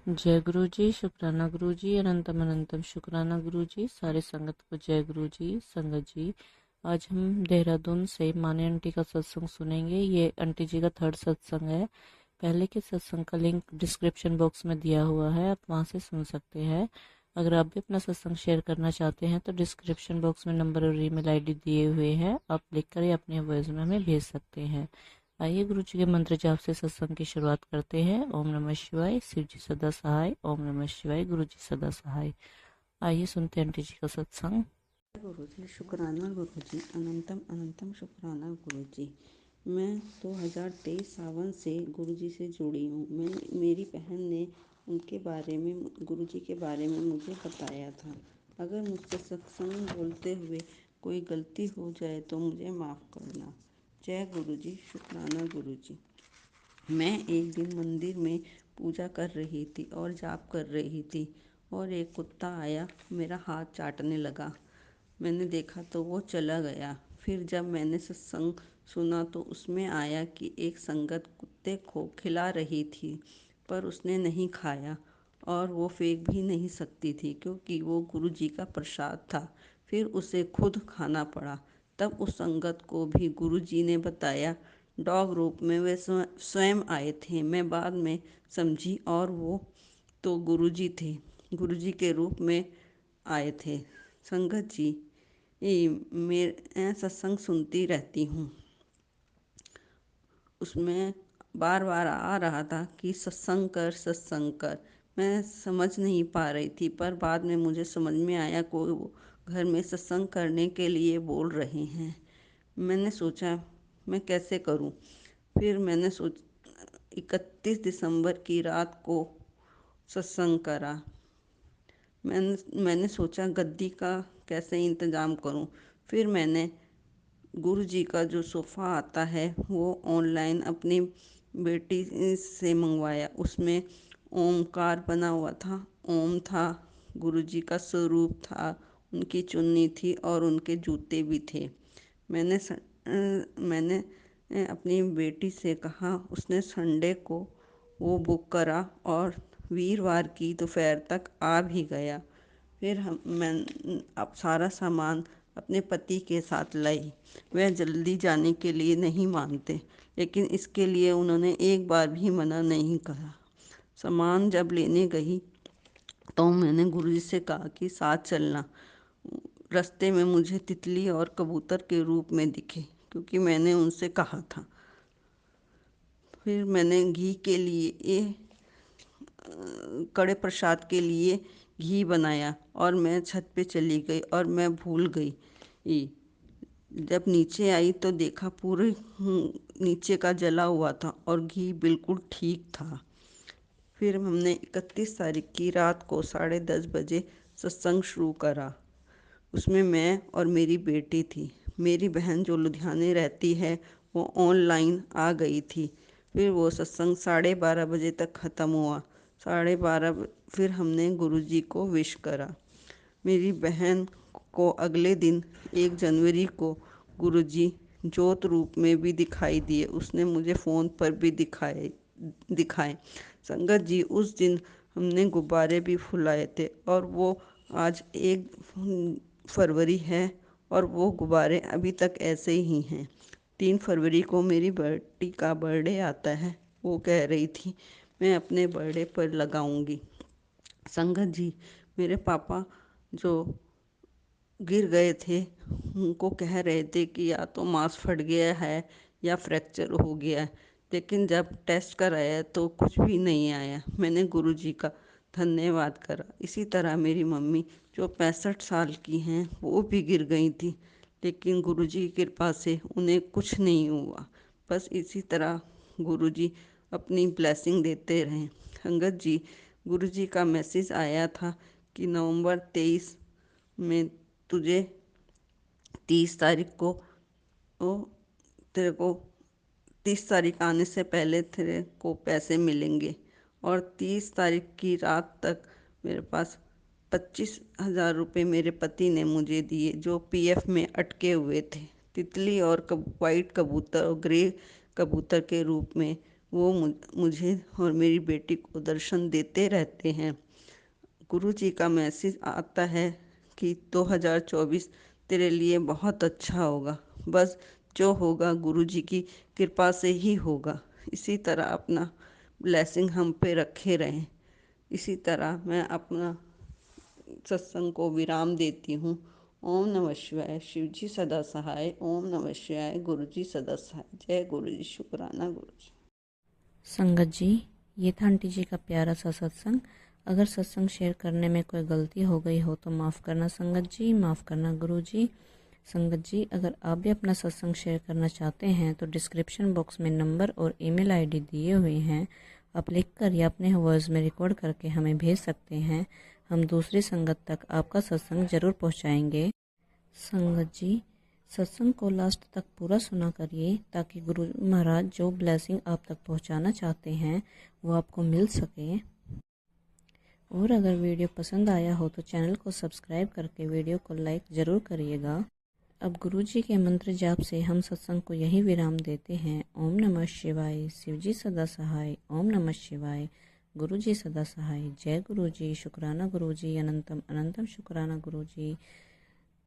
जय गुरु जी, शुक्राना गुरु जी, अनंतम अनंतम शुक्राना गुरु जी, सारे संगत को जय गुरु जी। संगत जी, आज हम देहरादून से माने आंटी का सत्संग सुनेंगे। ये आंटी जी का थर्ड सत्संग है। पहले के सत्संग का लिंक डिस्क्रिप्शन बॉक्स में दिया हुआ है, आप वहाँ से सुन सकते हैं। अगर आप भी अपना सत्संग शेयर करना चाहते हैं तो डिस्क्रिप्शन बॉक्स में नंबर और ईमेल आईडी दिए हुए हैं, आप लिखकर या अपने वॉइस में हमें भेज सकते हैं। आइए गुरु जी के मंत्र जाप से सत्संग की शुरुआत करते हैं। ओम नमः शिवाय, शिव जी सदा सहाय। ओम नमः शिवाय, गुरु जी सदा सहाय। आइए सुनते हैं आंटी जी का सत्संग। गुरु जी, शुक्राना गुरु जी, अनंतम अनंतम शुक्राना गुरु जी। मैं 2023 सावन से गुरु जी से जुड़ी हूँ। मेरी बहन ने उनके बारे में, गुरु जी के बारे में मुझे बताया था। अगर मुझसे सत्संग बोलते हुए कोई गलती हो जाए तो मुझे माफ़ करना। जय गुरु जी, शुक्राना गुरु जी। मैं एक दिन मंदिर में पूजा कर रही थी और जाप कर रही थी और एक कुत्ता आया, मेरा हाथ चाटने लगा। मैंने देखा तो वो चला गया। फिर जब मैंने सत्संग सुना तो उसमें आया कि एक संगत कुत्ते को खिला रही थी, पर उसने नहीं खाया और वो फेंक भी नहीं सकती थी क्योंकि वो गुरु जी का प्रसाद था। फिर उसे खुद खाना पड़ा। तब उस संगत को भी गुरु जी ने बताया, डॉग रूप में वे स्वयं आए थे। मैं बाद में समझी और वो तो गुरु जी थे, गुरु जी के रूप में आए थे। संगत जी, मैं सत्संग सुनती रहती हूँ। उसमें बार बार आ रहा था कि सत्संग कर, सत्संग कर। मैं समझ नहीं पा रही थी, पर बाद में मुझे समझ में आया कोई वो घर में सत्संग करने के लिए बोल रहे हैं। मैंने सोचा मैं कैसे करूं। फिर मैंने 31 दिसंबर की रात को सत्संग करा। मैंने सोचा गद्दी का कैसे इंतज़ाम करूं। फिर मैंने गुरु जी का जो सोफ़ा आता है वो ऑनलाइन अपनी बेटी से मंगवाया। उसमें ओमकार बना हुआ था, ओम था, गुरु जी का स्वरूप था, उनकी चुन्नी थी और उनके जूते भी थे। मैंने अपनी बेटी से कहा, उसने संडे को वो बुक करा और वीरवार की दोपहर तक आ भी गया। फिर मैं अब सारा सामान अपने पति के साथ लाई। वह जल्दी जाने के लिए नहीं मानते, लेकिन इसके लिए उन्होंने एक बार भी मना नहीं करा। सामान जब लेने गई तो मैंने गुरुजी से कहा कि साथ चलना। रास्ते में मुझे तितली और कबूतर के रूप में दिखे क्योंकि मैंने उनसे कहा था। फिर मैंने घी के लिए, कड़े प्रसाद के लिए घी बनाया और मैं छत पे चली गई और मैं भूल गई। जब नीचे आई तो देखा पूरे नीचे का जला हुआ था और घी बिल्कुल ठीक था। फिर हमने 31 तारीख की रात को 10:30 बजे सत्संग शुरू करा। उसमें मैं और मेरी बेटी थी। मेरी बहन जो लुधियाने रहती है वो ऑनलाइन आ गई थी। फिर वो सत्संग 12:30 बजे तक ख़त्म हुआ। 12:30 फिर हमने गुरुजी को विश करा। मेरी बहन को अगले दिन 1 जनवरी को गुरुजी जोत रूप में भी दिखाई दिए। उसने मुझे फ़ोन पर भी दिखाए। संगत जी, उस दिन हमने गुब्बारे भी फुलाए थे और वो आज 1 फरवरी है और वो गुब्बारे अभी तक ऐसे ही हैं। 3 फरवरी को मेरी बेटी का बर्थडे आता है। वो कह रही थी मैं अपने बर्थडे पर लगाऊंगी। संगत जी, मेरे पापा जो गिर गए थे उनको कह रहे थे कि या तो मांस फट गया है या फ्रैक्चर हो गया है, लेकिन जब टेस्ट कराया तो कुछ भी नहीं आया। मैंने गुरुजी का धन्यवाद करा। इसी तरह मेरी मम्मी जो 65 साल की हैं वो भी गिर गई थी, लेकिन गुरुजी की कृपा से उन्हें कुछ नहीं हुआ। बस इसी तरह गुरुजी अपनी ब्लेसिंग देते रहें। संगत जी, गुरुजी का मैसेज आया था कि नवंबर 23 में तुझे 30 तारीख को ओ तेरे को 30 तारीख आने से पहले तेरे को पैसे मिलेंगे। और 30 तारीख की रात तक मेरे पास 25,000 रुपये मेरे पति ने मुझे दिए जो पीएफ में अटके हुए थे। तितली और वाइट कबूतर और ग्रे कबूतर के रूप में वो मुझे और मेरी बेटी को दर्शन देते रहते हैं। गुरु जी का मैसेज आता है कि 2024 तेरे लिए बहुत अच्छा होगा। बस जो होगा गुरु जी की कृपा से ही होगा। इसी तरह अपना ब्लेसिंग हम पे रखे रहें। इसी तरह मैं अपना सत्संग को विराम देती हूँ। ओम नमः शिवाय। शिव जी सदा सहाय। ओम नमः शिवाय। गुरु जी सदा सहाय। जय गुरु जी। शुक्राना गुरु जी। संगत जी, ये था आंटी जी का प्यारा सा सत्संग। अगर सत्संग शेयर करने में कोई गलती हो गई हो तो माफ़ करना संगत जी, माफ़ करना गुरु जी। संगत जी, अगर आप भी अपना सत्संग शेयर करना चाहते हैं तो डिस्क्रिप्शन बॉक्स में नंबर और ईमेल आईडी दिए हुए हैं। आप लिख कर या अपने वॉइस में रिकॉर्ड करके हमें भेज सकते हैं। हम दूसरी संगत तक आपका सत्संग ज़रूर पहुंचाएंगे। संगत जी, सत्संग को लास्ट तक पूरा सुना करिए ताकि गुरु महाराज जो ब्लेसिंग आप तक पहुंचाना चाहते हैं वो आपको मिल सके। और अगर वीडियो पसंद आया हो तो चैनल को सब्सक्राइब करके वीडियो को लाइक ज़रूर करिएगा। अब गुरु जी के मंत्र जाप से हम सत्संग को यही विराम देते हैं। ओम नमः शिवाय। शिव जी सदा सहाय। ओम नमः शिवाय। गुरु जी सदा सहाय। जय गुरु जी। शुक्राना गुरु जी। अनंतम अनंतम शुक्राना गुरु जी।